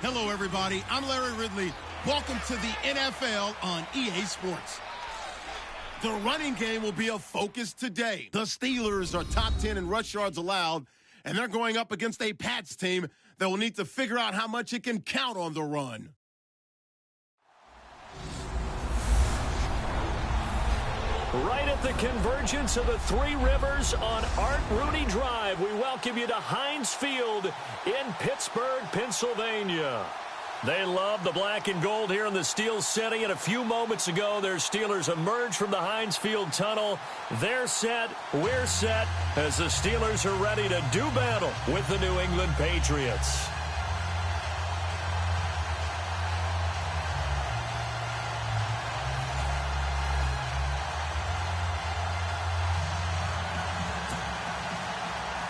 Hello, everybody. I'm Larry Ridley. Welcome to the NFL on EA Sports. The running game will be a focus today. The Steelers are top 10 in rush yards allowed, and they're going up against a Pats team that will need to figure out how much it can count on the run. Right at the convergence of the Three Rivers on Art Rooney Drive, we welcome you to Heinz Field in Pittsburgh, Pennsylvania. They love the black and gold here in the Steel City, and a few moments ago, their Steelers emerged from the Heinz Field tunnel. They're set, we're set, as the Steelers are ready to do battle with the New England Patriots.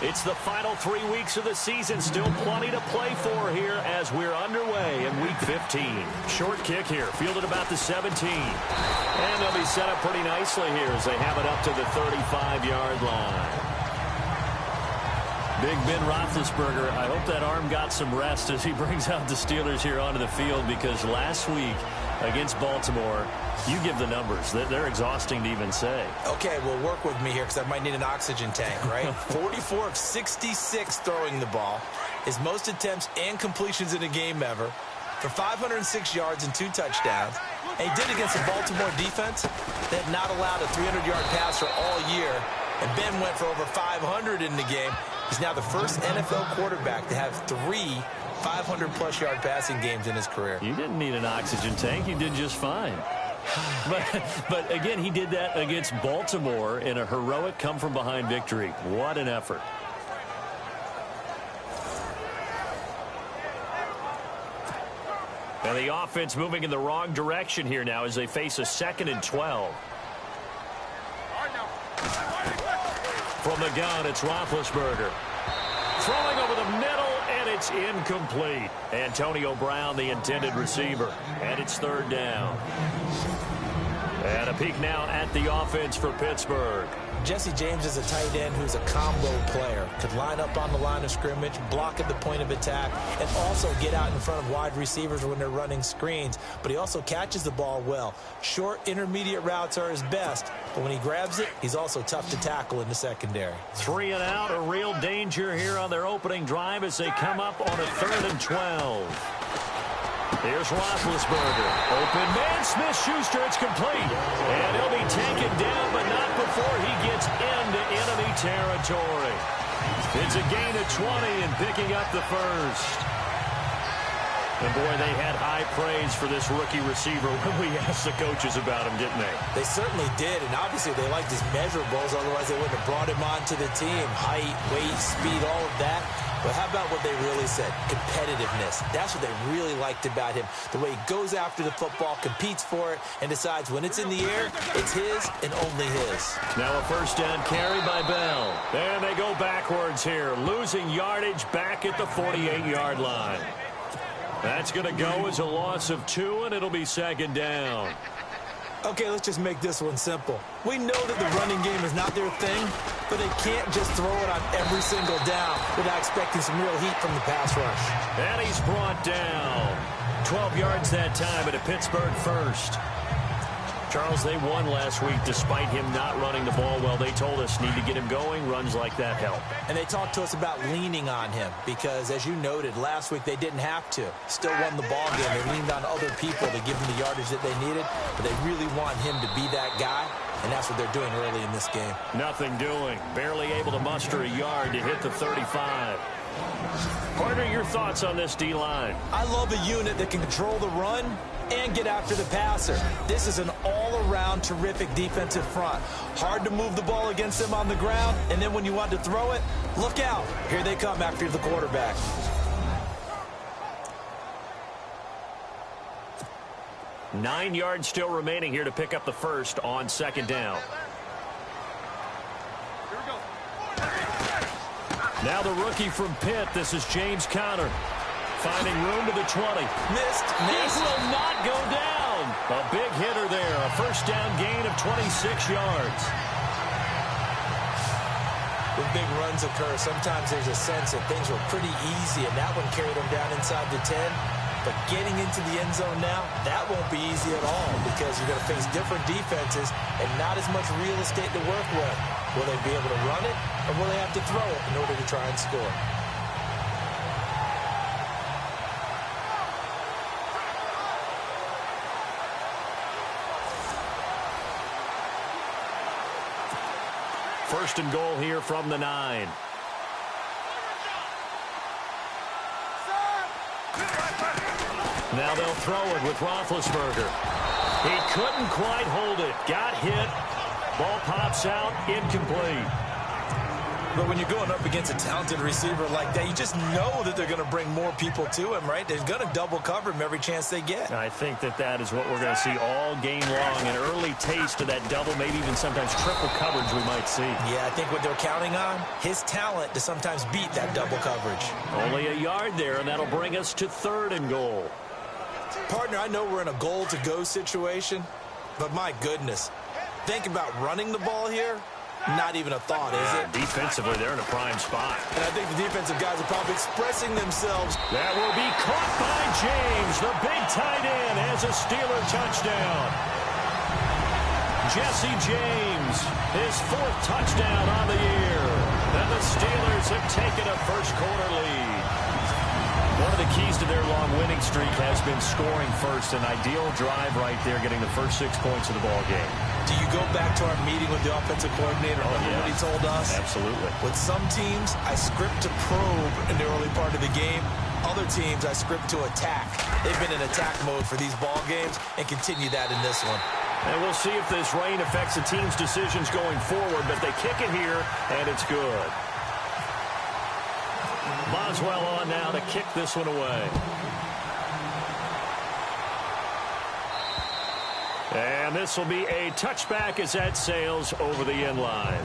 It's the final 3 weeks of the season. Still plenty to play for here as we're underway in Week 15. Short kick here, fielded about the 17. And they'll be set up pretty nicely here as they have it up to the 35-yard line. Big Ben Roethlisberger, I hope that arm got some rest as he brings out the Steelers here onto the field, because last week against Baltimore, you give the numbers. They're exhausting to even say. Okay, well, work with me here because I might need an oxygen tank, right? 44 of 66 throwing the ball. His most attempts and completions in a game ever. For 506 yards and 2 touchdowns. And he did against the Baltimore defense that had not allowed a 300-yard passer all year. And Ben went for over 500 in the game. He's now the first NFL quarterback to have 3 500-plus yard passing games in his career. You didn't need an oxygen tank. You did just fine. But again, he did that against Baltimore in a heroic come-from-behind victory. What an effort. And the offense moving in the wrong direction here now as they face a 2nd and 12. From the gun, it's Roethlisberger. Throwing over the middle, and it's incomplete. Antonio Brown, the intended receiver. And it's 3rd down. And a peek now at the offense for Pittsburgh. Jesse James is a tight end who's a combo player. Could line up on the line of scrimmage, block at the point of attack, and also get out in front of wide receivers when they're running screens. But he also catches the ball well. Short, intermediate routes are his best. But when he grabs it, he's also tough to tackle in the secondary. 3 and out, a real danger here on their opening drive as they come up on a 3rd and 12. Here's Roethlisberger. Open man, Smith-Schuster, it's complete. And he'll be taken down, but not before he gets into enemy territory. It's a gain of 20 and picking up the first. And boy, they had high praise for this rookie receiver when we asked the coaches about him, didn't they? They certainly did, and obviously they liked his measurables, otherwise they wouldn't have brought him onto the team. Height, weight, speed, all of that. But how about what they really said? Competitiveness. That's what they really liked about him. The way he goes after the football, competes for it, and decides when it's in the air, it's his and only his. Now a 1st down carry by Bell. And they go backwards here, losing yardage back at the 48-yard line. That's going to go as a loss of 2, and it'll be 2nd down. Okay, let's just make this one simple. We know that the running game is not their thing, but they can't just throw it on every single down without expecting some real heat from the pass rush. And he's brought down. 12 yards that time at a Pittsburgh first. Charles, they won last week despite him not running the ball well. They told us need to get him going. Runs like that help. And they talked to us about leaning on him because, as you noted, last week they didn't have to. Still won the ball game. They leaned on other people to give them the yardage that they needed, but they really want him to be that guy, and that's what they're doing early in this game. Nothing doing. Barely able to muster a yard to hit the 35. Partner, your thoughts on this D-line? I love a unit that can control the run and get after the passer. This is an all-around terrific defensive front. Hard to move the ball against them on the ground, and then when you want to throw it, look out. Here they come after the quarterback. Nine yards still remaining here to pick up the first on 2nd down. Now the rookie from Pitt, this is James Conner. Finding room to the 20. Missed. He will not go down. A big hitter there. A 1st down gain of 26 yards. When big runs occur, sometimes there's a sense that things were pretty easy, and that one carried them down inside the 10. But getting into the end zone now, that won't be easy at all because you're going to face different defenses and not as much real estate to work with. Will they be able to run it, or will they have to throw it in order to try and score? First and goal here from the 9. Now they'll throw it with Roethlisberger. He couldn't quite hold it. Got hit. Ball pops out. Incomplete. But when you're going up against a talented receiver like that, you just know that they're going to bring more people to him, right? They're going to double cover him every chance they get. I think that is what we're going to see all game long. An early taste of that double, maybe even sometimes triple coverage we might see. Yeah, I think what they're counting on, his talent to sometimes beat that double coverage. Only a yard there, and that'll bring us to 3rd and goal. Partner, I know we're in a goal-to-go situation, but my goodness, think about running the ball here. Not even a thought, is it? Defensively, they're in a prime spot. And I think the defensive guys are probably expressing themselves. That will be caught by James. The big tight end has a Steeler touchdown. Jesse James, his 4th touchdown on the year. And the Steelers have taken a first-quarter lead. One of the keys to their long winning streak has been scoring first. An ideal drive right there, getting the first 6 points of the ball game. Do you go back to our meeting with the offensive coordinator? Remember what he told us? Absolutely. With some teams, I script to probe in the early part of the game. Other teams, I script to attack. They've been in attack mode for these ball games and continue that in this one. And we'll see if this rain affects the team's decisions going forward, but they kick it here, and it's good. Boswell on now to kick this one away. And this will be a touchback as that sails over the end line.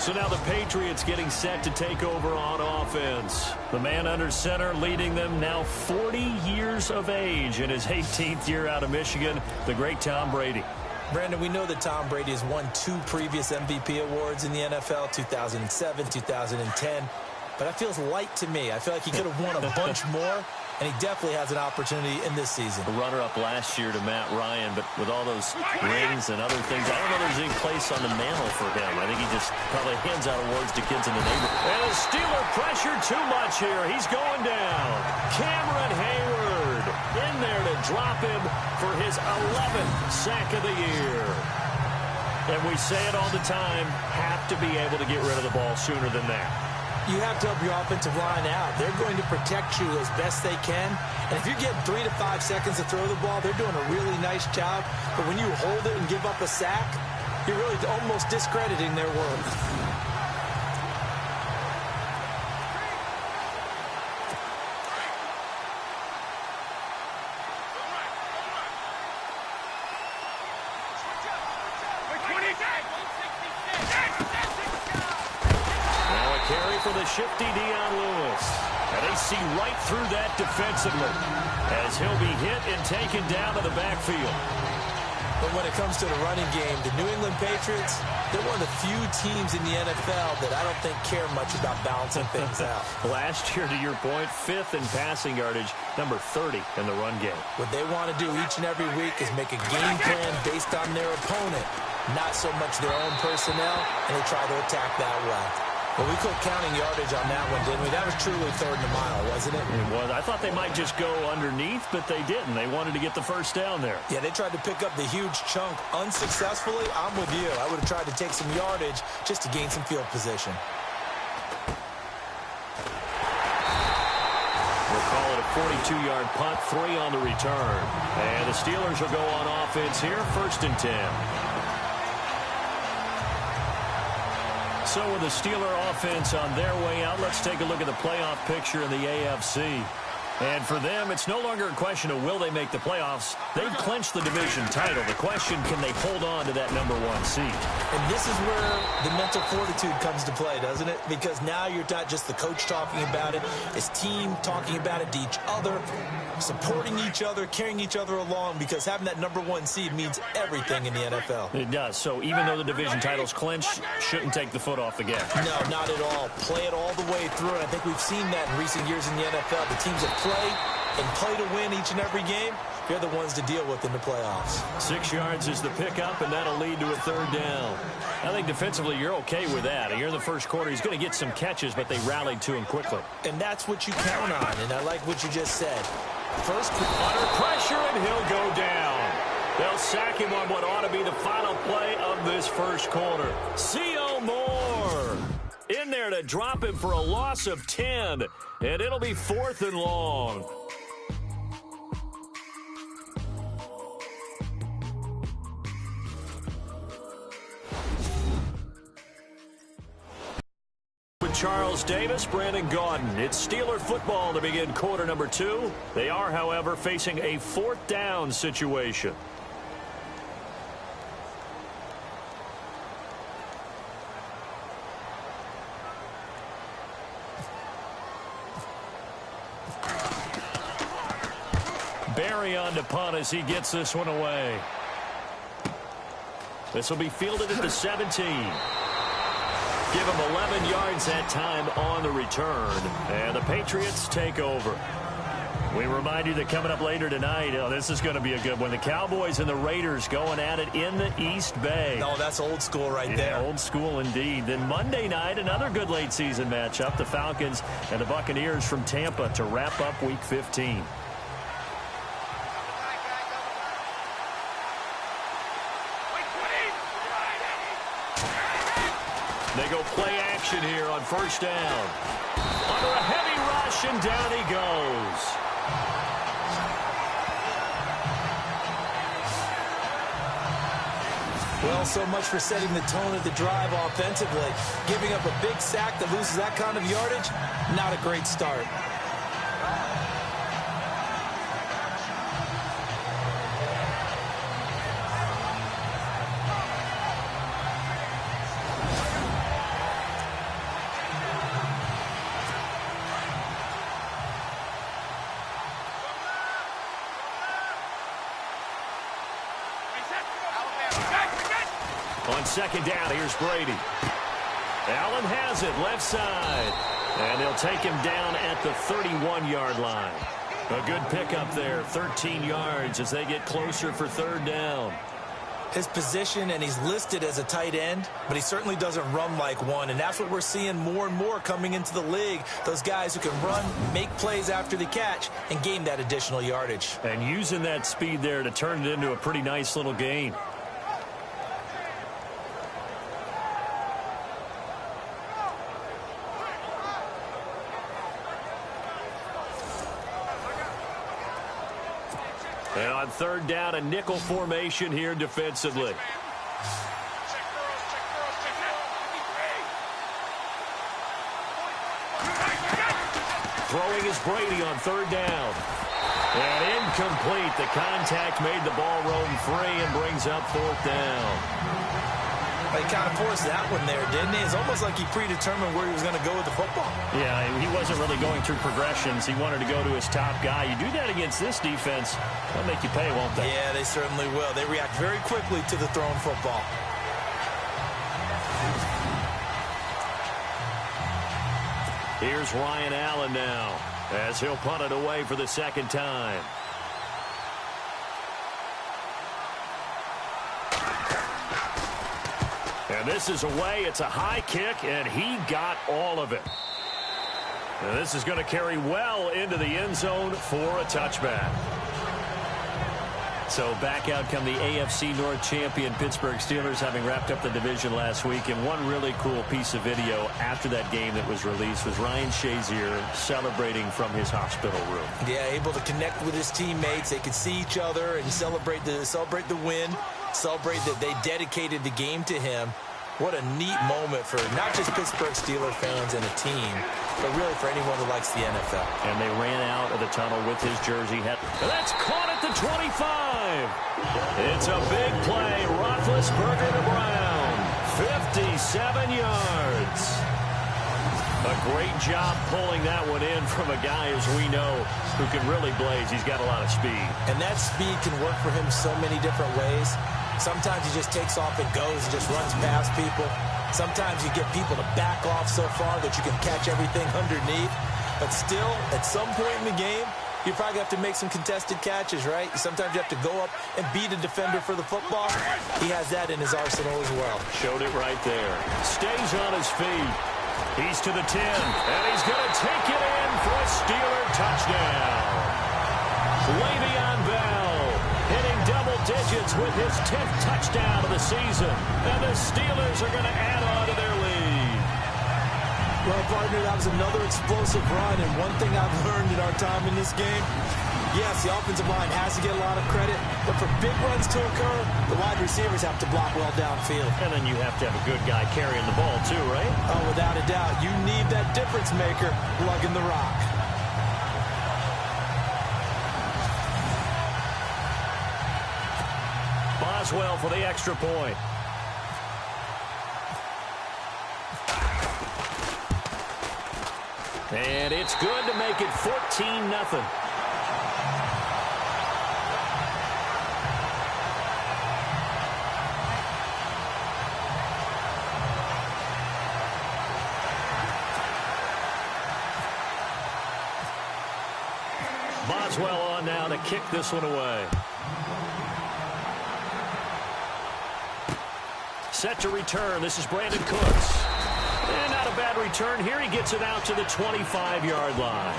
So now the Patriots getting set to take over on offense. The man under center leading them, now 40 years of age in his 18th year out of Michigan, the great Tom Brady. Brandon, we know that Tom Brady has won 2 previous MVP awards in the NFL, 2007, 2010. But that feels light to me. I feel like he could have won a bunch more, and he definitely has an opportunity in this season. The runner-up last year to Matt Ryan, but with all those rings and other things, I don't know there's any place on the mantle for him. I think he just probably hands out awards to kids in the neighborhood. And the Steeler pressure too much here. He's going down. Cameron Hayward in there to drop him for his 11th sack of the year. And we say it all the time, have to be able to get rid of the ball sooner than that. You have to help your offensive line out. They're going to protect you as best they can. And if you're getting 3 to 5 seconds to throw the ball, they're doing a really nice job. But when you hold it and give up a sack, you're really almost discrediting their work. For the shifty Dion Lewis. And they see right through that defensively as he'll be hit and taken down to the backfield. But when it comes to the running game, the New England Patriots, they're one of the few teams in the NFL that I don't think care much about balancing things out. Last year, to your point, 5th in passing yardage, number 30 in the run game. What they want to do each and every week is make a game plan based on their opponent, not so much their own personnel, and they try to attack that way. Well, we quit counting yardage on that one, didn't we? That was truly 3rd and a mile, wasn't it? It was. I thought they might just go underneath, but they didn't. They wanted to get the first down there. Yeah, they tried to pick up the huge chunk unsuccessfully. I'm with you. I would have tried to take some yardage just to gain some field position. We'll call it a 42-yard punt, 3 on the return. And the Steelers will go on offense here, 1st and 10. So with the Steeler offense on their way out, let's take a look at the playoff picture in the AFC. And for them, it's no longer a question of will they make the playoffs. They've clinched the division title. The question, can they hold on to that number 1 seed? And this is where the mental fortitude comes to play, doesn't it? Because now you're not just the coach talking about it. It's team talking about it to each other, supporting each other, carrying each other along, because having that number 1 seed means everything in the NFL. It does. So even though the division title's clinched, shouldn't take the foot off the gas. No, not at all. Play it all the way through, and I think we've seen that in recent years in the NFL. The teams that play and play to win each and every game, they're the ones to deal with in the playoffs. 6 yards is the pickup, and that'll lead to a third down. I think defensively you're okay with that. Here in the first quarter, he's going to get some catches, but they rallied to him quickly. And that's what you count on, and I like what you just said. First, under pressure, and he'll go down. They'll sack him on what ought to be the final play of this first quarter. C.O. Moore in there to drop him for a loss of 10, and it'll be 4th and long. Charles Davis, Brandon Gaudin. It's Steeler football to begin quarter number 2. They are, however, facing a 4th down situation. Barry on to punt as he gets this one away. This will be fielded at the 17. Give him 11 yards that time on the return. And the Patriots take over. We remind you that coming up later tonight, this is going to be a good one. The Cowboys and the Raiders going at it in the East Bay. Oh, that's old school right there. Old school indeed. Then Monday night, another good late season matchup. The Falcons and the Buccaneers from Tampa to wrap up Week 15. They go play action here on first down. Under a heavy rush, and down he goes. Well, so much for setting the tone of the drive offensively. Giving up a big sack that loses that kind of yardage, not a great start. On second down, here's Brady. Allen has it, left side. And they'll take him down at the 31-yard line. A good pickup there, 13 yards as they get closer for third down. His position, and he's listed as a tight end, but he certainly doesn't run like one, and that's what we're seeing more and more coming into the league. Those guys who can run, make plays after the catch, and gain that additional yardage. And using that speed there to turn it into a pretty nice little gain. And on third down, a nickel formation here defensively. Throwing is Brady on third down. And incomplete. The contact made the ball roam free and brings up fourth down. He kind of forced that one there, didn't he? It's almost like he predetermined where he was going to go with the football. Yeah, he wasn't really going through progressions. He wanted to go to his top guy. You do that against this defense, they'll make you pay, won't they? Yeah, they certainly will. They react very quickly to the thrown football. Here's Ryan Allen now as he'll punt it away for the second time. And this is away. It's a high kick, and he got all of it. And this is going to carry well into the end zone for a touchback. So back out come the AFC North champion Pittsburgh Steelers, having wrapped up the division last week. And one really cool piece of video after that game that was released was Ryan Shazier celebrating from his hospital room. Yeah, able to connect with his teammates. They could see each other and celebrate the win, celebrate that they dedicated the game to him. What a neat moment for not just Pittsburgh Steelers fans and a team, but really for anyone who likes the NFL. And they ran out of the tunnel with his jersey. And that's caught at the 25. It's a big play. Roethlisberger to Brown. 57 yards. A great job pulling that one in from a guy, as we know, who can really blaze. He's got a lot of speed. And that speed can work for him so many different ways. Sometimes he just takes off and goes and just runs past people. Sometimes you get people to back off so far that you can catch everything underneath. But still, at some point in the game, You probably have to make some contested catches, right? Sometimes you have to go up and beat a defender for the football. He has that in his arsenal as well. Showed it right there. Stays on his feet. He's to the 10, and he's going to take it in for a Steeler touchdown. Le'Veon Bell hitting double digits with his 10th touchdown of the season, and the Steelers are going to add on to their lead. Well, partner, that was another explosive run, and one thing I've learned in our time in this game, yes, the offensive line has to get a lot of credit, but for big runs to occur, the wide receivers have to block well downfield. And then you have to have a good guy carrying the ball too, right? Oh, without a doubt. You need that difference maker lugging the rock. Boswell for the extra point. And it's good to make it 14-0. Boswell on now to kick this one away. Set to return. This is Brandon Cooks. And not a bad return here. He gets it out to the 25-yard line.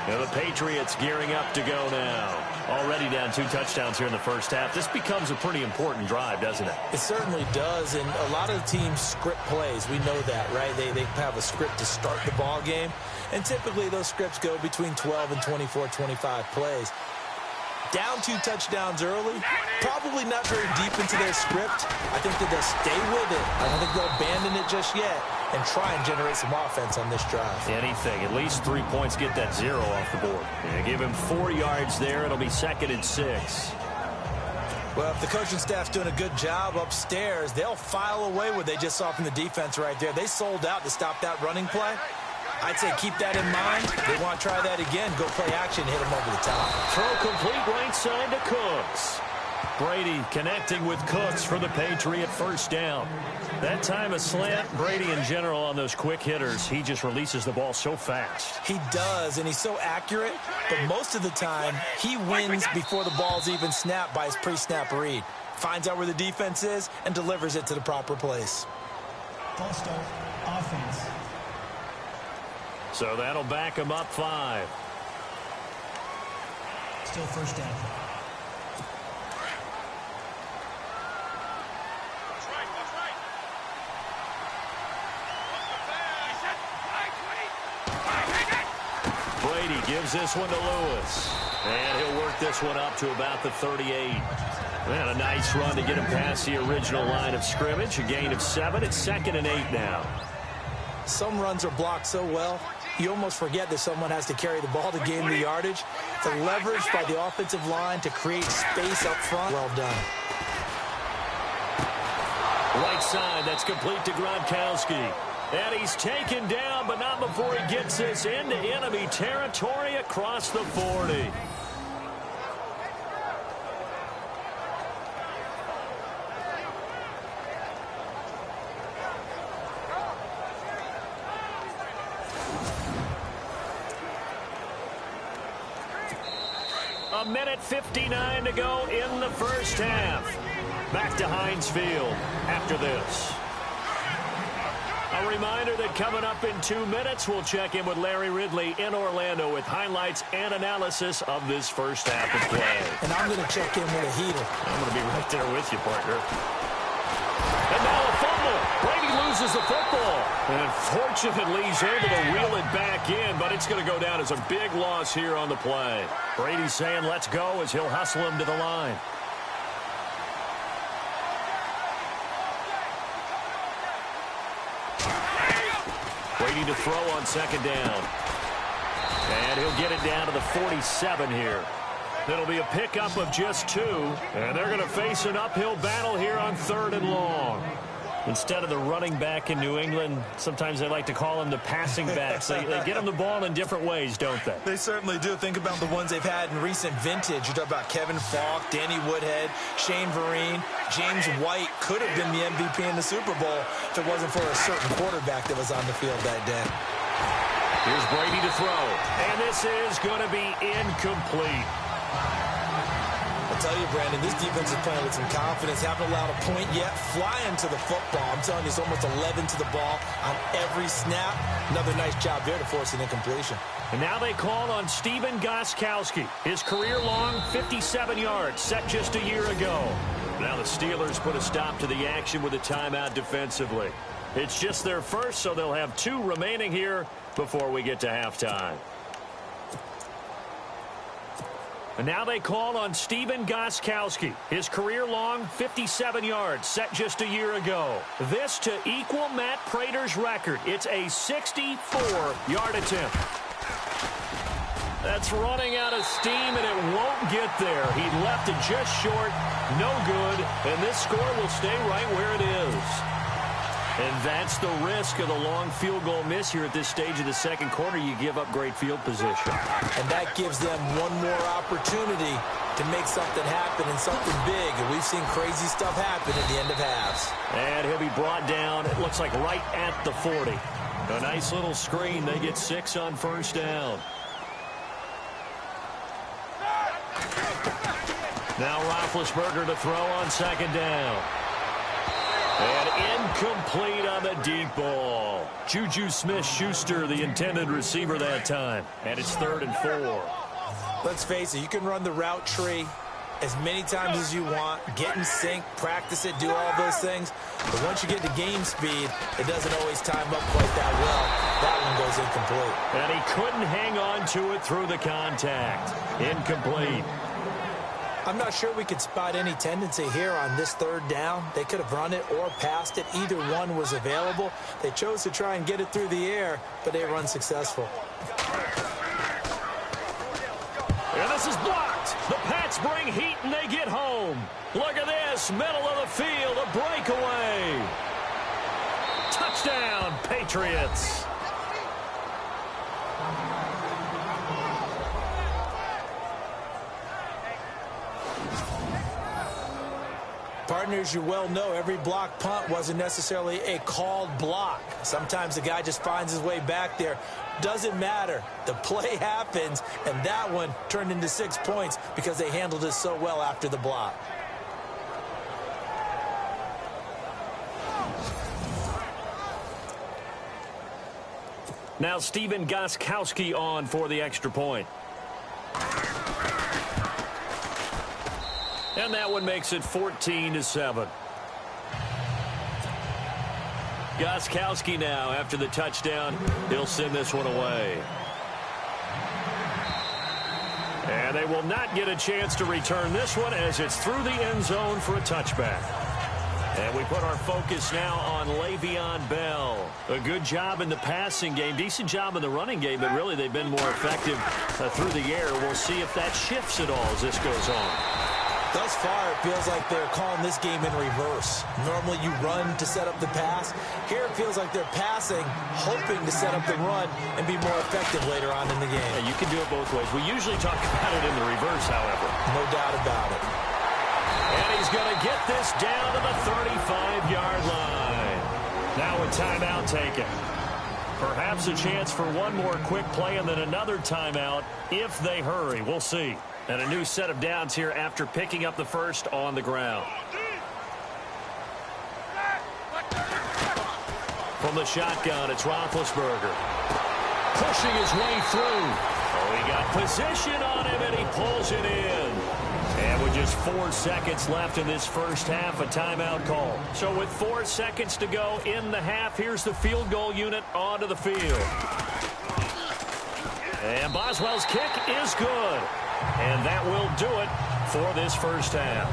And the Patriots gearing up to go now. Already down 2 touchdowns here in the first half. This becomes a pretty important drive, doesn't it? It certainly does, and a lot of the teams script plays. We know that, right? They have a script to start the ball game, and typically those scripts go between 12 and 24, 25 plays. Down 2 touchdowns early, probably not very deep into their script. I think that they'll stay with it. I don't think they'll abandon it just yet and try and generate some offense on this drive. Anything. At least 3 points, get that 0 off the board. And give him 4 yards there. It'll be 2nd and 6. Well, if the coaching staff's doing a good job upstairs, they'll file away what they just saw from the defense right there. They sold out to stop that running play. I'd say keep that in mind. They want to try that again. Go play action, hit them over the top. Throw complete right side to Cooks. Brady connecting with Cooks for the Patriot first down. That time a slant. Brady in general on those quick hitters, he just releases the ball so fast. He does, and he's so accurate, but most of the time he wins before the ball's even snapped by his pre-snap read. Finds out where the defense is and delivers it to the proper place. Ball start, offense. So that'll back him up 5. Still first down. Brady gives this one to Lewis. And he'll work this one up to about the 38. And a nice run to get him past the original line of scrimmage. A gain of 7. It's 2nd and 8 now. Some runs are blocked so well, you almost forget that someone has to carry the ball to gain the yardage. The leverage by the offensive line to create space up front, well done. Right side, that's complete to Gronkowski. And he's taken down, but not before he gets this into enemy territory across the 40. A minute 59 to go in the first half. Back to Heinz Field after this. A reminder that coming up in 2 minutes, we'll check in with Larry Ridley in Orlando with highlights and analysis of this first half of play. And I'm going to check in with a heater. I'm going to be right there with you, partner. And now a fumble. Brady loses the football. And unfortunately, he's able to reel it back in, but it's going to go down as a big loss here on the play. Brady's saying let's go as he'll hustle him to the line. Brady to throw on 2nd down. And he'll get it down to the 47 here. It'll be a pickup of just 2. And they're going to face an uphill battle here on 3rd and long. Instead of the running back in New England, sometimes they like to call them the passing backs. They get them the ball in different ways, don't they? They certainly do. Think about the ones they've had in recent vintage. You talk about Kevin Falk, Danny Woodhead, Shane Vereen. James White could have been the MVP in the Super Bowl if it wasn't for a certain quarterback that was on the field that day. Here's Brady to throw. And this is going to be incomplete. I'll tell you, Brandon, this defense is playing with some confidence. Haven't allowed a point yet. Flying to the football. I'm telling you, it's almost 11 to the ball on every snap. Another nice job there to force an incompletion. And now they call on Stephen Gostkowski. His career-long 57 yards set just a year ago. Now the Steelers put a stop to the action with a timeout defensively. It's just their first, so they'll have 2 remaining here before we get to halftime. And now they call on Stephen Gostkowski. His career-long 57 yards set just a year ago. This to equal Matt Prater's record. It's a 64-yard attempt. That's running out of steam, and it won't get there. He left it just short, no good, and this score will stay right where it is. And that's the risk of the long field goal miss here at this stage of the second quarter. You give up great field position. And that gives them one more opportunity to make something happen and something big. And we've seen crazy stuff happen at the end of halves. And he'll be brought down, it looks like right at the 40. A nice little screen. They get 6 on first down. Now Roethlisberger to throw on second down. And incomplete on the deep ball. Juju Smith-Schuster, the intended receiver that time. And it's 3rd and 4. Let's face it, you can run the route tree as many times as you want, get in sync, practice it, do all those things. But once you get to game speed, it doesn't always time up quite that well. That one goes incomplete. And he couldn't hang on to it through the contact. Incomplete. I'm not sure we could spot any tendency here on this 3rd down. They could have run it or passed it. Either one was available. They chose to try and get it through the air, but they were unsuccessful. And this is blocked. The Pats bring heat and they get home. Look at this. Middle of the field. A breakaway. Touchdown, Patriots. Partners, you well know every block punt wasn't necessarily a called block. Sometimes the guy just finds his way back there. Doesn't matter. The play happens, and that one turned into 6 points because they handled it so well after the block. Now Stephen Gostkowski on for the extra point. And that one makes it 14-7. Gostkowski now, after the touchdown, he'll send this one away. And they will not get a chance to return this one as it's through the end zone for a touchback. And we put our focus now on Le'Veon Bell. A good job in the passing game, decent job in the running game, but really they've been more effective through the air. We'll see if that shifts at all as this goes on. Thus far, it feels like they're calling this game in reverse. Normally, you run to set up the pass. Here, it feels like they're passing, hoping to set up the run and be more effective later on in the game. Yeah, you can do it both ways. We usually talk about it in the reverse, however. No doubt about it. And he's going to get this down to the 35-yard line. Now a timeout taken. Perhaps a chance for one more quick play and then another timeout if they hurry. We'll see. And a new set of downs here after picking up the first on the ground. From the shotgun, it's Roethlisberger. Pushing his way through. Oh, he got position on him, and he pulls it in. And with just 4 seconds left in this first half, a timeout call. So with 4 seconds to go in the half, here's the field goal unit onto the field. And Boswell's kick is good. And that will do it for this first half.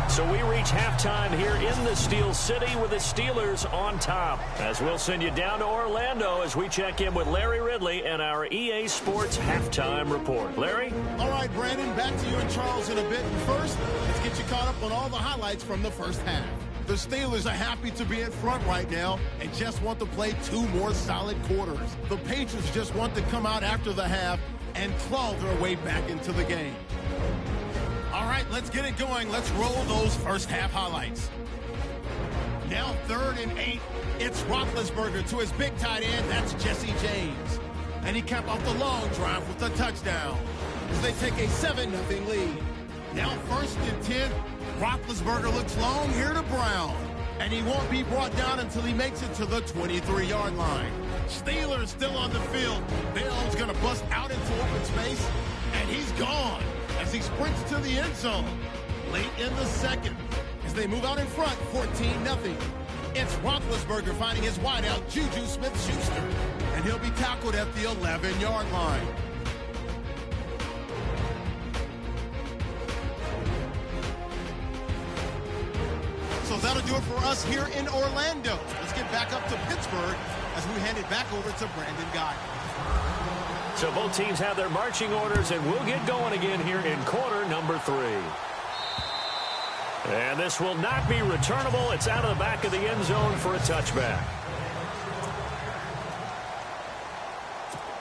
So we reach halftime here in the Steel City with the Steelers on top. As we'll send you down to Orlando as we check in with Larry Ridley and our EA Sports Halftime Report. Larry? All right, Brandon, back to you and Charles in a bit. And first, let's get you caught up on all the highlights from the first half. The Steelers are happy to be in front right now and just want to play 2 more solid quarters. The Patriots just want to come out after the half and claw their way back into the game. All right, let's get it going. Let's roll those first half highlights. Now 3rd and 8. It's Roethlisberger to his big tight end. That's Jesse James. And he capped off the long drive with a touchdown as they take a 7-0 lead. Now 1st and 10. Roethlisberger looks long here to Brown. And he won't be brought down until he makes it to the 23-yard line. Steelers still on the field. Bell's going to bust out into open space. And he's gone as he sprints to the end zone. Late in the second, as they move out in front, 14-0. It's Roethlisberger finding his wideout, Juju Smith-Schuster. And he'll be tackled at the 11-yard line. So that'll do it for us here in Orlando. Let's get back up to Pittsburgh as we hand it back over to Brandon Guy. So both teams have their marching orders, and we'll get going again here in quarter number 3. And this will not be returnable. It's out of the back of the end zone for a touchback.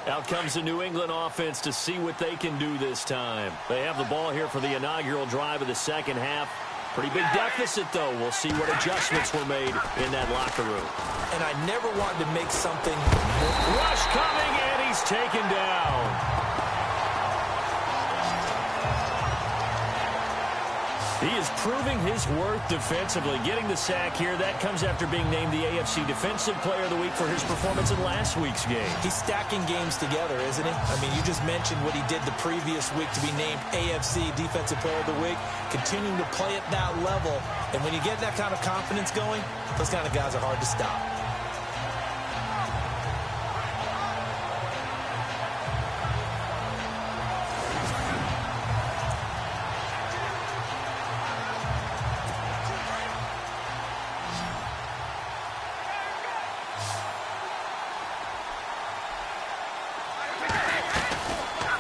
Out comes the New England offense to see what they can do this time. They have the ball here for the inaugural drive of the second half. Pretty big deficit, though. We'll see what adjustments were made in that locker room. And I never wanted to make something. Rush coming, and he's taken down. He is proving his worth defensively, getting the sack here. That comes after being named the AFC Defensive Player of the Week for his performance in last week's game. He's stacking games together, isn't he? I mean, you just mentioned what he did the previous week to be named AFC Defensive Player of the Week, continuing to play at that level. And when you get that kind of confidence going, those kind of guys are hard to stop.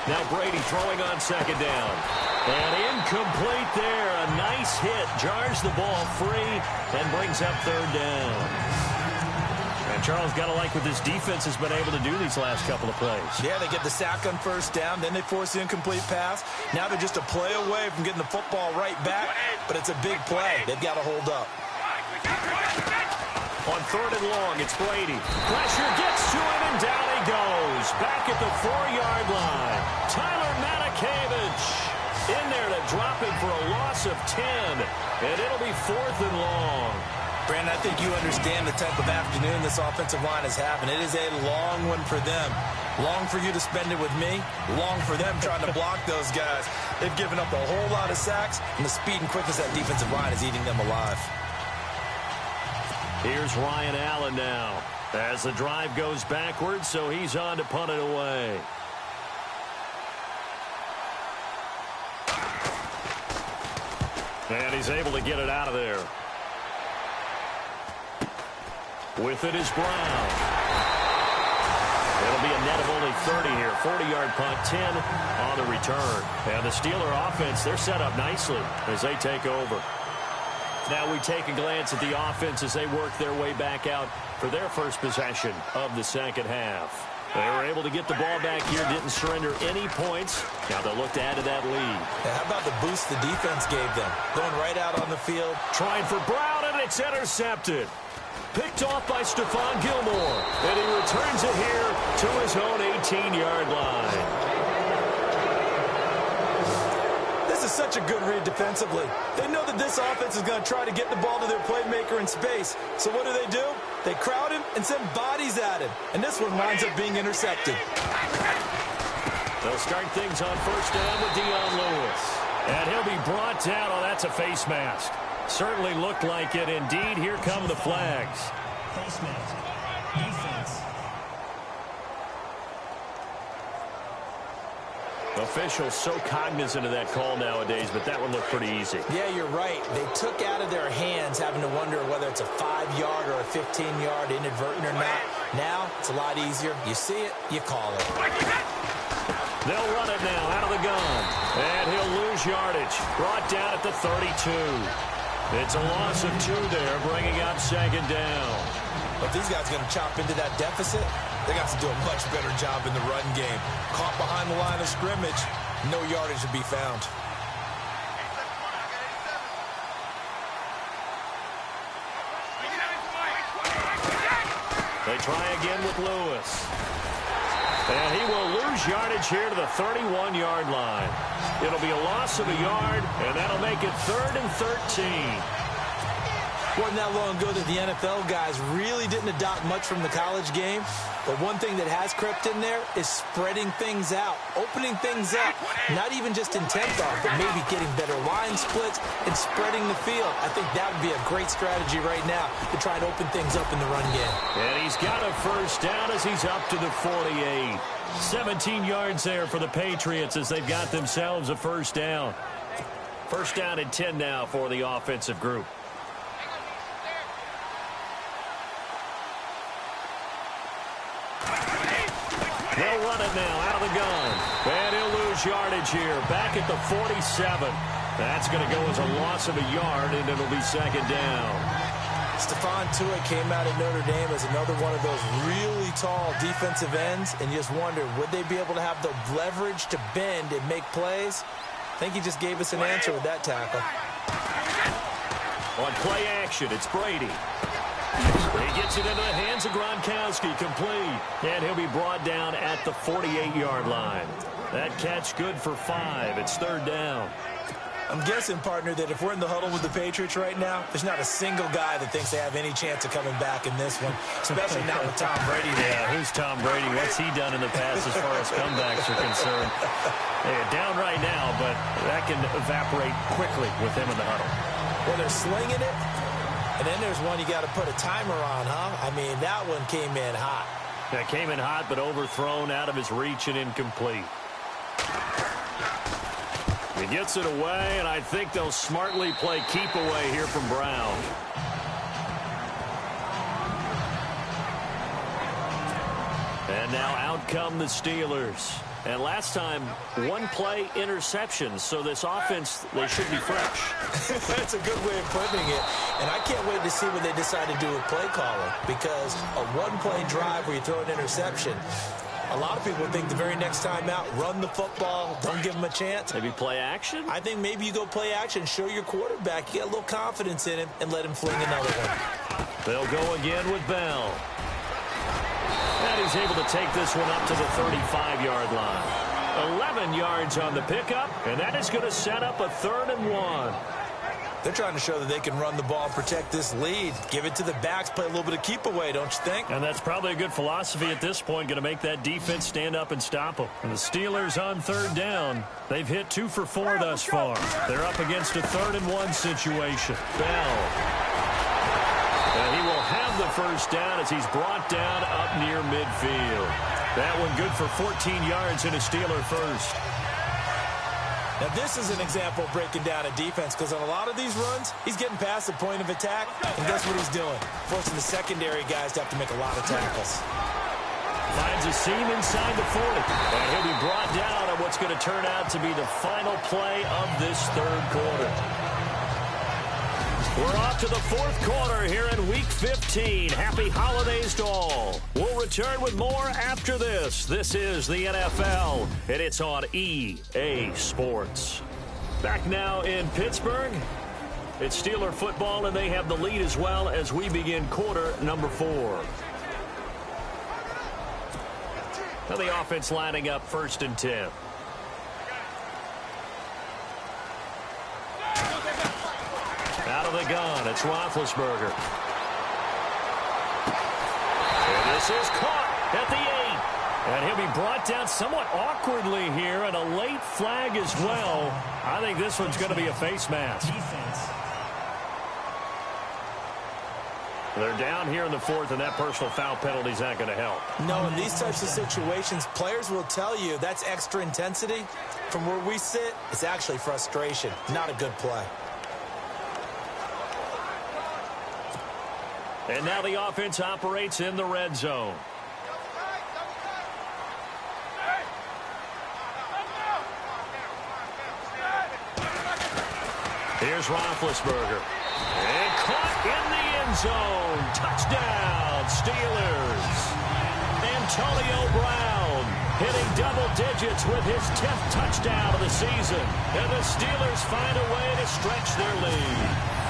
Now Brady throwing on second down. And incomplete there. A nice hit. Jars the ball free and brings up third down. And Charles, got to like what this defense has been able to do these last couple of plays. Yeah, they get the sack on first down. Then they force the incomplete pass. Now they're just a play away from getting the football right back. But it's a big play. They've got to hold up. On third and long, it's Brady. Pressure gets to him, and down he goes. Back at the 4-yard line. Tyler Matakevich in there to drop him for a loss of 10. And it'll be 4th and long. Brandon, I think you understand the type of afternoon this offensive line is having. It is a long one for them. Long for you to spend it with me. Long for them trying to block those guys. They've given up a whole lot of sacks, and the speed and quickness of that defensive line is eating them alive. Here's Ryan Allen now as the drive goes backwards, so he's on to punt it away. And he's able to get it out of there. With it is Brown. It'll be a net of only 30 here. 40-yard punt, 10 on the return. And the Steeler offense, they're set up nicely as they take over. Now we take a glance at the offense as they work their way back out for their first possession of the second half. They were able to get the ball back here, didn't surrender any points. Now they'll look to add to that lead. Now how about the boost the defense gave them? Going right out on the field. Trying for Brown, and it's intercepted. Picked off by Stephon Gilmore. And he returns it here to his own 18-yard line. This is such a good read defensively. They know that this offense is going to try to get the ball to their playmaker in space. So what do? They crowd him and send bodies at him. And this one winds up being intercepted. They'll start things on first down with Dion Lewis. And he'll be brought down. Oh, that's a face mask. Certainly looked like it. Indeed, here come the flags. Face mask. Defense. Officials so cognizant of that call nowadays, but that one looked pretty easy. Yeah, you're right. They took out of their hands having to wonder whether it's a 5-yard or a 15-yard inadvertent or not. Now, it's a lot easier. You see it, you call it. They'll run it now out of the gun. And he'll lose yardage. Brought down at the 32. It's a loss of 2 there, bringing up second down. But these guys are going to chop into that deficit. They got to do a much better job in the run game. Caught behind the line of scrimmage, no yardage to be found. They try again with Lewis. And he will lose yardage here to the 31-yard line. It'll be a loss of a yard, and that'll make it 3rd and 13. Wasn't that long ago that the NFL guys really didn't adopt much from the college game. But one thing that has crept in there is spreading things out, opening things up. Not even just in temp off, but maybe getting better line splits and spreading the field. I think that would be a great strategy right now to try and open things up in the run game. And he's got a first down as he's up to the 48. 17 yards there for the Patriots as they've got themselves a first down. First down and 10 now for the offensive group. They'll run it now out of the gun. And he'll lose yardage here. Back at the 47. That's going to go as a loss of a yard, and it'll be second down. Stephon Tuitt came out of Notre Dame as another one of those really tall defensive ends, and you just wonder, would they be able to have the leverage to bend and make plays? I think he just gave us an answer with that tackle. On play action, it's Brady. He gets it into the hands of Gronkowski, complete. And he'll be brought down at the 48-yard line. That catch good for 5. It's third down. I'm guessing, partner, that if we're in the huddle with the Patriots right now, there's not a single guy that thinks they have any chance of coming back in this one, especially not with Tom Brady there. Yeah, who's Tom Brady? What's he done in the past as far as comebacks are concerned? Down right now, but that can evaporate quickly with him in the huddle. Well, they're slinging it, and then there's one you got to put a timer on, huh? I mean, that one came in hot. That came in hot, but overthrown, out of his reach and incomplete. He gets it away, and I think they'll smartly play keep away here from Brown. And now out come the Steelers. And last time, one play interception, so this offense, they should be fresh. That's a good way of putting it. And I can't wait to see what they decide to do with play calling, because a one-play drive where you throw an interception, a lot of people think the very next time out, run the football, don't give them a chance. Maybe play action? I think maybe you go play action, show your quarterback, you get a little confidence in him, and let him fling another one. They'll go again with Bell. And he's able to take this one up to the 35-yard line. 11 yards on the pickup, and that is going to set up a 3rd and 1. They're trying to show that they can run the ball, protect this lead. Give it to the backs, play a little bit of keep away, don't you think? And that's probably a good philosophy at this point, going to make that defense stand up and stop them. And the Steelers on 3rd down. They've hit 2 for 4 thus far. They're up against a 3rd and 1 situation. Bell. And he will have the first down as he's brought down up near midfield. That one good for 14 yards and a Steeler first. Now, this is an example of breaking down a defense, because on a lot of these runs, he's getting past the point of attack, and guess what he's doing? Forcing the secondary guys to have to make a lot of tackles. Finds a seam inside the 40. And he'll be brought down on what's going to turn out to be the final play of this 3rd quarter. We're off to the 4th quarter here in Week 15. Happy holidays to all. We'll return with more after this. This is the NFL, and it's on EA Sports. Back now in Pittsburgh. It's Steeler football, and they have the lead as well as we begin quarter number 4. Now the offense lining up 1st and 10. Out of the gun, it's Roethlisberger. And this is caught at the 8. And he'll be brought down somewhat awkwardly here, and a late flag as well. I think this one's going to be a face mask. They're down here in the 4th, and that personal foul penalty is not going to help. No, in these types of situations, players will tell you that's extra intensity. From where we sit, it's actually frustration, not a good play. And now the offense operates in the red zone. Here's Roethlisberger. And caught in the end zone. Touchdown, Steelers. Antonio Brown hitting double digits with his 10th touchdown of the season. And the Steelers find a way to stretch their lead.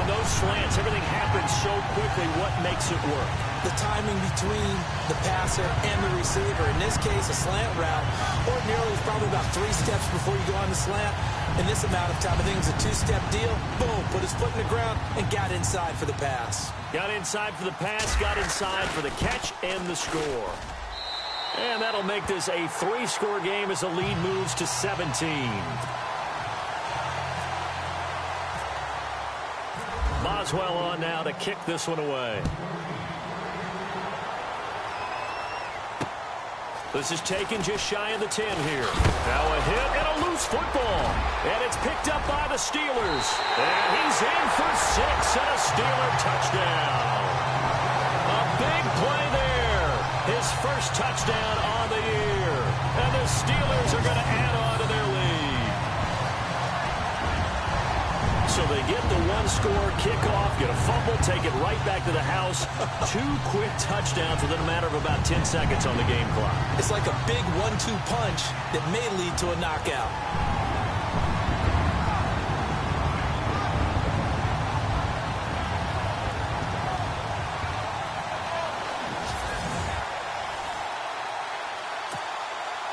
On those slants, everything happens so quickly. What makes it work? The timing between the passer and the receiver. In this case, a slant route ordinarily is probably about 3 steps before you go on the slant. In this amount of time, I think it was a 2-step deal. Boom, put his foot in the ground and got inside for the pass. Got inside for the pass, got inside for the catch and the score. And that'll make this a 3-score game as the lead moves to 17. Boswell on now to kick this one away. This is taken just shy of the 10 here. Now a hit and a loose football. And it's picked up by the Steelers. And he's in for 6 and a Steeler touchdown. A big play there. His first touchdown on the year. And the Steelers are going to add on to their lead. So they get the 1-score kickoff, get a fumble, take it right back to the house. 2 quick touchdowns within a matter of about 10 seconds on the game clock. It's like a big 1-2 punch that may lead to a knockout.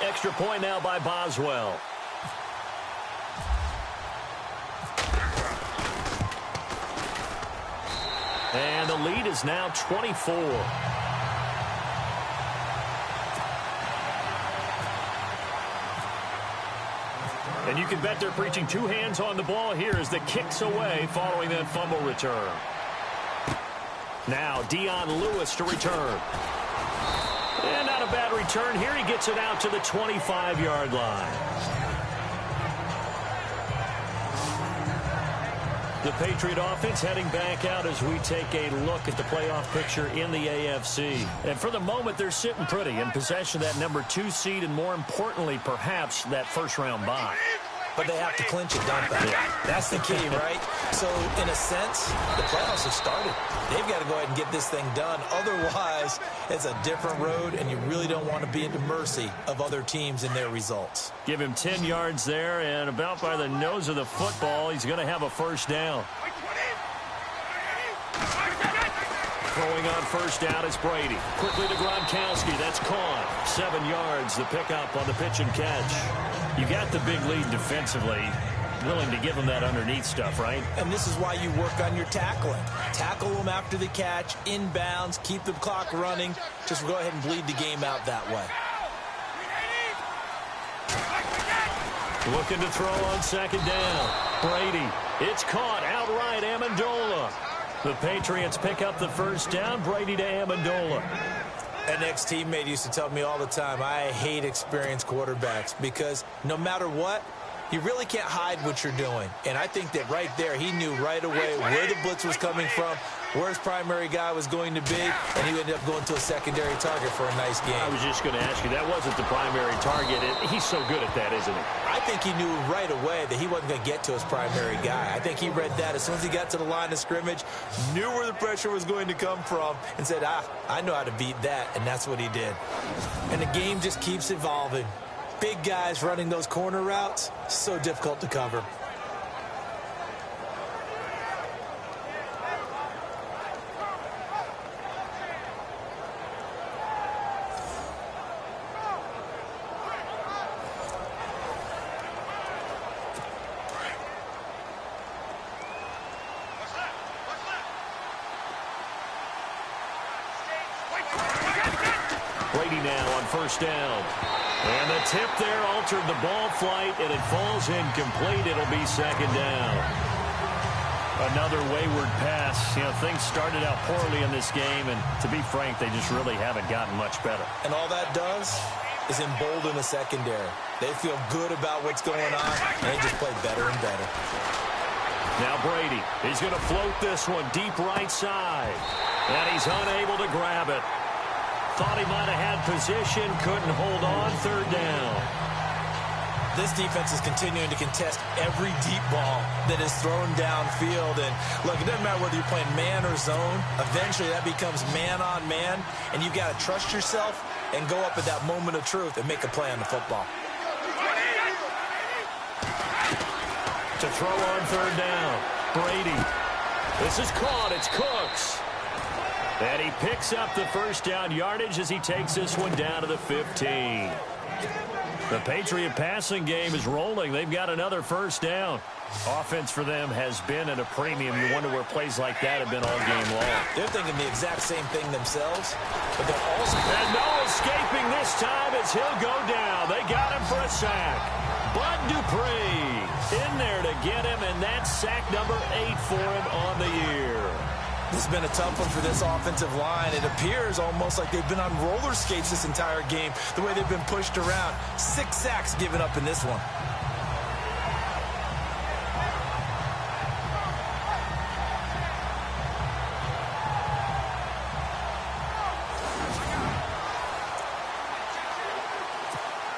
Extra point now by Boswell. And the lead is now 24. And you can bet they're preaching 2 hands on the ball here as the kick's away following that fumble return. Now Dion Lewis to return. And not a bad return here. He gets it out to the 25-yard line. The Patriot offense heading back out as we take a look at the playoff picture in the AFC. And for the moment, they're sitting pretty in possession of that number 2 seed and, more importantly, perhaps that first-round bye. But they have to clinch it, don't they? Yeah. That's the key, right? So, in a sense, the playoffs have started. They've got to go ahead and get this thing done. Otherwise, it's a different road, and you really don't want to be at the mercy of other teams and their results. Give him 10 yards there, and about by the nose of the football, he's going to have a first down. Throwing on first down is Brady. Quickly to Gronkowski. That's caught. 7 yards, the pickup on the pitch and catch. You got the big lead defensively. Willing to give them that underneath stuff, right? And this is why you work on your tackling. Tackle them after the catch, inbounds, keep the clock running. Just go ahead and bleed the game out that way. Looking to throw on second down. Brady. It's caught outright. Amendola. The Patriots pick up the first down. Brady to Amendola. An ex-teammate used to tell me all the time, I hate experienced quarterbacks because no matter what, you really can't hide what you're doing. And I think that right there, he knew right away where the blitz was coming from, where his primary guy was going to be, and he ended up going to a secondary target for a nice game. I was just going to ask you, that wasn't the primary target. He's so good at that, isn't he? I think he knew right away that he wasn't going to get to his primary guy. I think he read that as soon as he got to the line of scrimmage, knew where the pressure was going to come from, and said, I know how to beat that, and that's what he did. And the game just keeps evolving. Big guys running those corner routes, so difficult to cover. Brady now on first down. And the tip there altered the ball flight, and it falls incomplete. It'll be second down. Another wayward pass. You know, things started out poorly in this game, and to be frank, they just really haven't gotten much better. And all that does is embolden the secondary. They feel good about what's going on, and they just play better and better. Now Brady, he's going to float this one deep right side, and he's unable to grab it. Thought he might have had position, couldn't hold on, third down. This defense is continuing to contest every deep ball that is thrown downfield. And look, it doesn't matter whether you're playing man or zone. Eventually that becomes man on man, and you got to trust yourself and go up at that moment of truth and make a play on the football. To throw on third down, Brady. This is caught. It's Cooks. And he picks up the first down yardage as he takes this one down to the 15. The Patriot passing game is rolling. They've got another first down. Offense for them has been at a premium. You wonder where plays like that have been all game long. They're thinking the exact same thing themselves, but they're also... And no escaping this time as he'll go down. They got him for a sack. Bud Dupree in there to get him, and that's sack number 8 for him on the year. This has been a tough one for this offensive line. It appears almost like they've been on roller skates this entire game, the way they've been pushed around. 6 sacks given up in this one.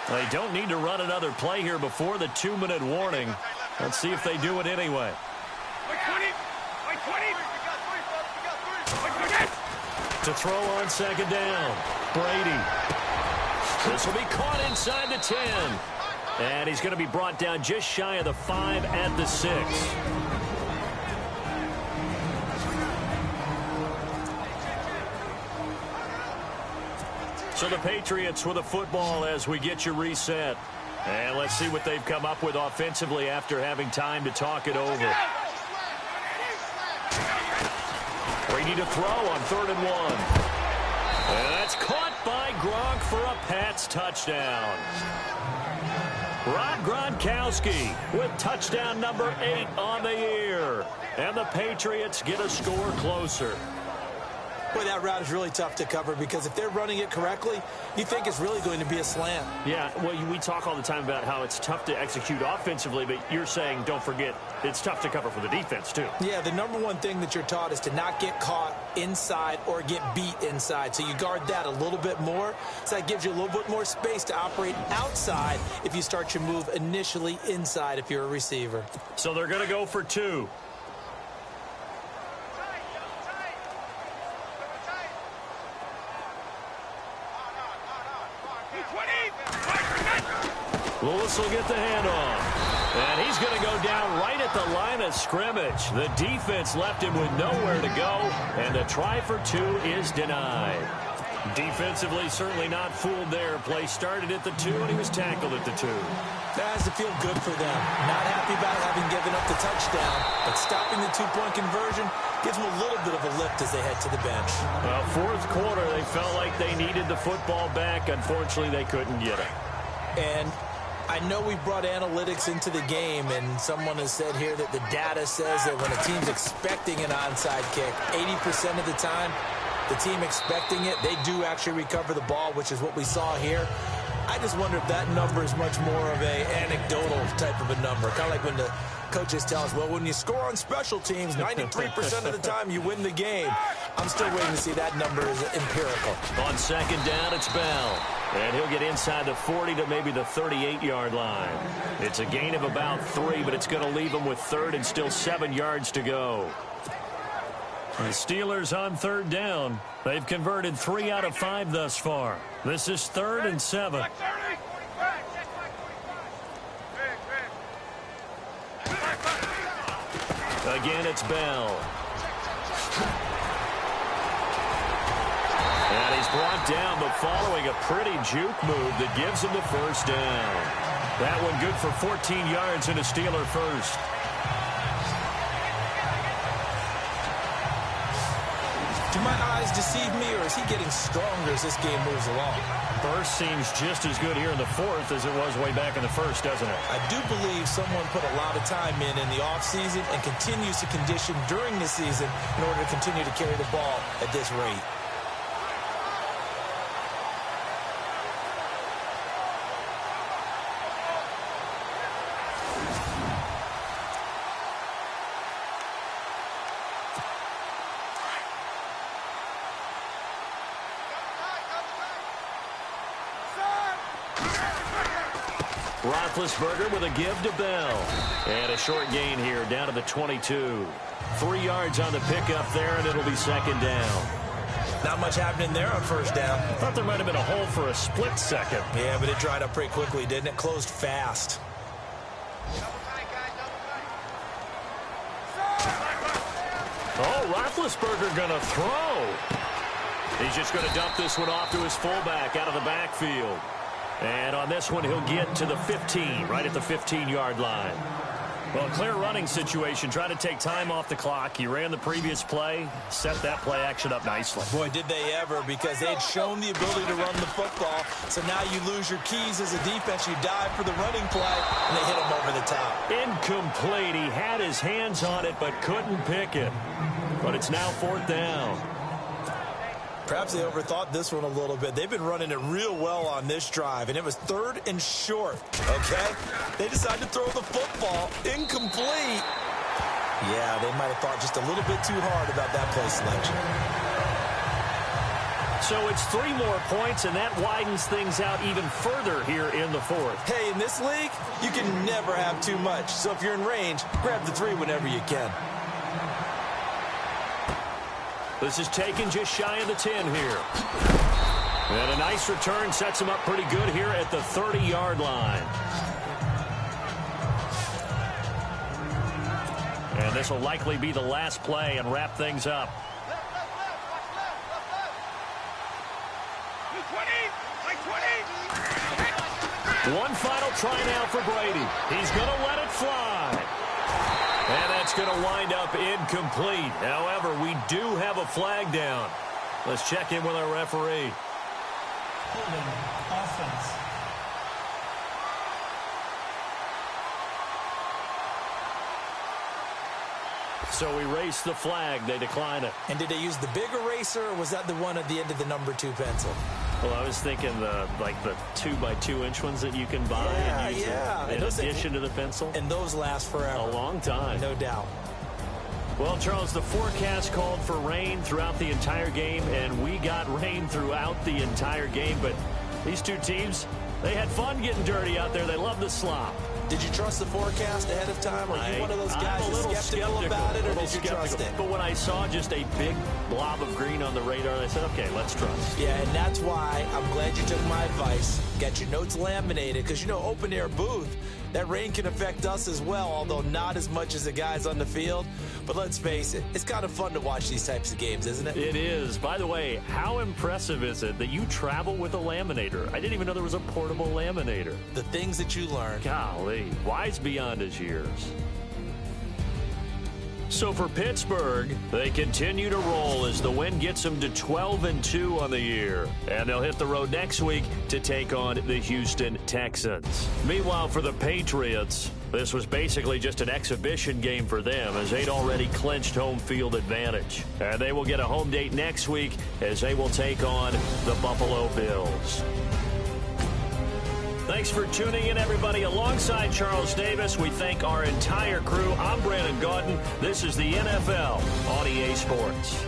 They don't need to run another play here before the 2-minute warning. Let's see if they do it anyway. To throw on second down. Brady. This will be caught inside the 10. And he's going to be brought down just shy of the 5 at the 6. So the Patriots with a football as we get you reset. And let's see what they've come up with offensively after having time to talk it over. Brady to throw on 3rd and 1. And that's caught by Gronk for a Pats touchdown. Rob Gronkowski with touchdown number 8 on the year. And the Patriots get a score closer. Boy, that route is really tough to cover because if they're running it correctly, you think it's really going to be a slant. Yeah, well, we talk all the time about how it's tough to execute offensively, but you're saying, don't forget, it's tough to cover for the defense, too. Yeah, the number one thing that you're taught is to not get caught inside or get beat inside. So you guard that a little bit more. So that gives you a little bit more space to operate outside if you start your move initially inside if you're a receiver. So they're going to go for 2. Lewis will get the handoff. And he's going to go down right at the line of scrimmage. The defense left him with nowhere to go, and the try for 2 is denied. Defensively, certainly not fooled there. Play started at the 2, and he was tackled at the 2. That has to feel good for them. Not happy about having given up the touchdown, but stopping the 2-point conversion gives them a little bit of a lift as they head to the bench. Well, 4th quarter, they felt like they needed the football back. Unfortunately, they couldn't get it. And I know we brought analytics into the game, and someone has said here that the data says that when a team's expecting an onside kick, 80% of the time, the team expecting it, they do actually recover the ball, which is what we saw here. I just wonder if that number is much more of a anecdotal type of a number. Kind of like when the coaches tell us, well, when you score on special teams, 93% of the time you win the game. I'm still waiting to see that number is empirical. On second down, it's Bell. And he'll get inside the 40 to maybe the 38-yard line. It's a gain of about 3, but it's going to leave him with 3rd and still 7 yards to go. The Steelers on 3rd down. They've converted 3 out of 5 thus far. This is 3rd and 7. Again, it's Bell. And he's brought down, but following a pretty juke move that gives him the first down. That one good for 14 yards and a Steeler first. Do my eyes deceive me, or is he getting stronger as this game moves along? Burst seems just as good here in the 4th as it was way back in the 1st, doesn't it? I do believe someone put a lot of time in the offseason and continues to condition during the season in order to continue to carry the ball at this rate. Roethlisberger with a give to Bell. And a short gain here down to the 22. 3 yards on the pickup there, and it'll be second down. Not much happening there on first down. Thought there might have been a hole for a split second. Yeah, but it dried up pretty quickly, didn't it? Closed fast. Oh, Roethlisberger going to throw. He's just going to dump this one off to his fullback out of the backfield. And on this one, he'll get to the 15, right at the 15-yard line. Well, clear running situation. Trying to take time off the clock. He ran the previous play, set that play action up nicely. Boy, did they ever, because they'd shown the ability to run the football. So now you lose your keys as a defense. You dive for the running play, and they hit him over the top. Incomplete. He had his hands on it, but couldn't pick it. But it's now 4th down. Perhaps they overthought this one a little bit. They've been running it real well on this drive, and it was 3rd and short, okay? They decided to throw the football incomplete. Yeah, they might have thought just a little bit too hard about that play selection. So it's 3 more points, and that widens things out even further here in the 4th. Hey, in this league, you can never have too much. So if you're in range, grab the 3 whenever you can. This is taken just shy of the 10 here. And a nice return sets him up pretty good here at the 30-yard line. And this will likely be the last play and wrap things up. One final try now for Brady. He's going to let it fly. And that's going to wind up incomplete. However, we do have a flag down. Let's check in with our referee. Holding offense. So we race the flag. They decline it. And did they use the big eraser, or was that the one at the end of the number 2 pencil? Well, I was thinking the 2x2-inch ones that you can buy and use in addition to the pencil. And those last forever. A long time. No doubt. Well, Charles, the forecast called for rain throughout the entire game, and we got rain throughout the entire game. But these two teams, they had fun getting dirty out there. They love the slop. Did you trust the forecast ahead of time? Or are you one of those guys that's skeptical about it, or did you trust it? But when I saw just a big blob of green on the radar, I said, okay, let's trust. Yeah, and that's why I'm glad you took my advice. Got your notes laminated, because, you know, open-air booth, that rain can affect us as well, although not as much as the guys on the field. But let's face it, it's kind of fun to watch these types of games, isn't it? It is. By the way, how impressive is it that you travel with a laminator? I didn't even know there was a portable laminator. The things that you learn. Golly, wise beyond his years. So for Pittsburgh, they continue to roll as the win gets them to 12-2 on the year. And they'll hit the road next week to take on the Houston Texans. Meanwhile, for the Patriots, this was basically just an exhibition game for them as they'd already clinched home field advantage. And they will get a home date next week as they will take on the Buffalo Bills. Thanks for tuning in, everybody. Alongside Charles Davis, we thank our entire crew. I'm Brandon Gaudin. This is the NFL on EA Sports.